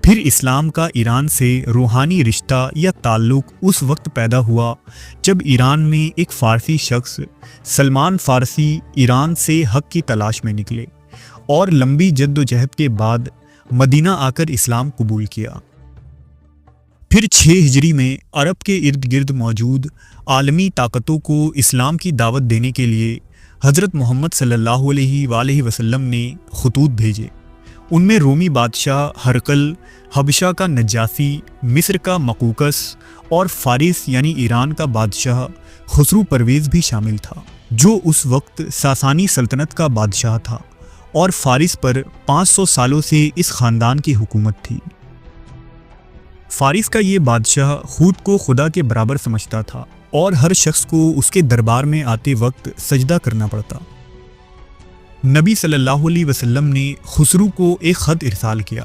پھر اسلام کا ایران سے روحانی رشتہ یا تعلق اس وقت پیدا ہوا جب ایران میں ایک فارسی شخص سلمان فارسی ایران سے حق کی تلاش میں نکلے اور لمبی جد و جہد کے بعد مدینہ آ کر اسلام قبول کیا۔ پھر 6 ہجری میں عرب کے ارد گرد موجود عالمی طاقتوں کو اسلام کی دعوت دینے کے لیے حضرت محمد صلی اللہ علیہ وآلہ وسلم نے خطوط بھیجے۔ ان میں رومی بادشاہ ہرقل، حبشہ کا نجاشی، مصر کا مقوقس اور فارس یعنی ایران کا بادشاہ خسرو پرویز بھی شامل تھا، جو اس وقت ساسانی سلطنت کا بادشاہ تھا اور فارس پر 500 سالوں سے اس خاندان کی حکومت تھی۔ فارس کا یہ بادشاہ خود کو خدا کے برابر سمجھتا تھا اور ہر شخص کو اس کے دربار میں آتے وقت سجدہ کرنا پڑتا۔ نبی صلی اللہ علیہ وسلم نے خسرو کو ایک خط ارسال کیا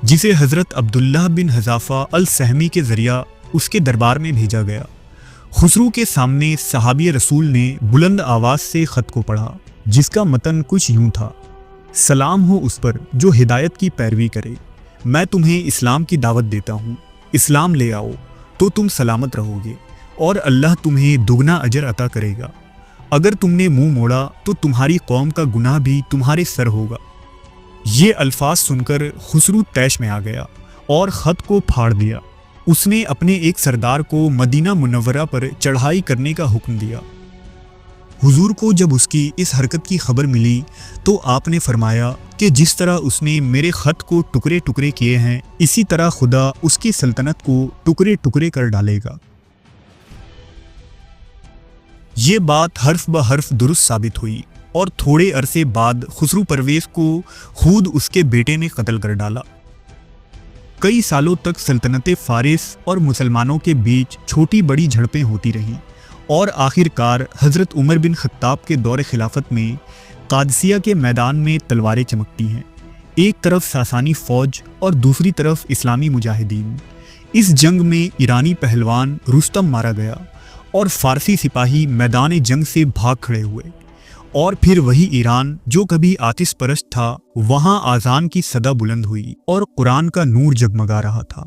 جسے حضرت عبداللہ بن حذافہ السہمی کے ذریعہ اس کے دربار میں بھیجا گیا۔ خسرو کے سامنے صحابی رسول نے بلند آواز سے خط کو پڑھا، جس کا متن کچھ یوں تھا: سلام ہو اس پر جو ہدایت کی پیروی کرے، میں تمہیں اسلام کی دعوت دیتا ہوں، اسلام لے آؤ تو تم سلامت رہو گے اور اللہ تمہیں دگنا اجر عطا کرے گا، اگر تم نے منہ موڑا تو تمہاری قوم کا گناہ بھی تمہارے سر ہوگا۔ یہ الفاظ سن کر خسرو طیش میں آ گیا اور خط کو پھاڑ دیا۔ اس نے اپنے ایک سردار کو مدینہ منورہ پر چڑھائی کرنے کا حکم دیا۔ حضور کو جب اس کی اس حرکت کی خبر ملی تو آپ نے فرمایا کہ جس طرح اس نے میرے خط کو ٹکڑے ٹکڑے کیے ہیں، اسی طرح خدا اس کی سلطنت کو ٹکڑے ٹکڑے کر ڈالے گا۔ یہ بات حرف بحرف درست ثابت ہوئی اور تھوڑے عرصے بعد خسرو پرویز کو خود اس کے بیٹے نے قتل کر ڈالا۔ کئی سالوں تک سلطنت فارس اور مسلمانوں کے بیچ چھوٹی بڑی جھڑپیں ہوتی رہیں اور آخر کار حضرت عمر بن خطاب کے دور خلافت میں قادسیہ کے میدان میں تلواریں چمکتی ہیں، ایک طرف ساسانی فوج اور دوسری طرف اسلامی مجاہدین۔ اس جنگ میں ایرانی پہلوان رستم مارا گیا اور فارسی سپاہی میدان جنگ سے بھاگ کھڑے ہوئے، اور پھر وہی ایران جو کبھی آتش پرست تھا، وہاں آذان کی صدا بلند ہوئی اور قرآن کا نور جگمگا رہا تھا۔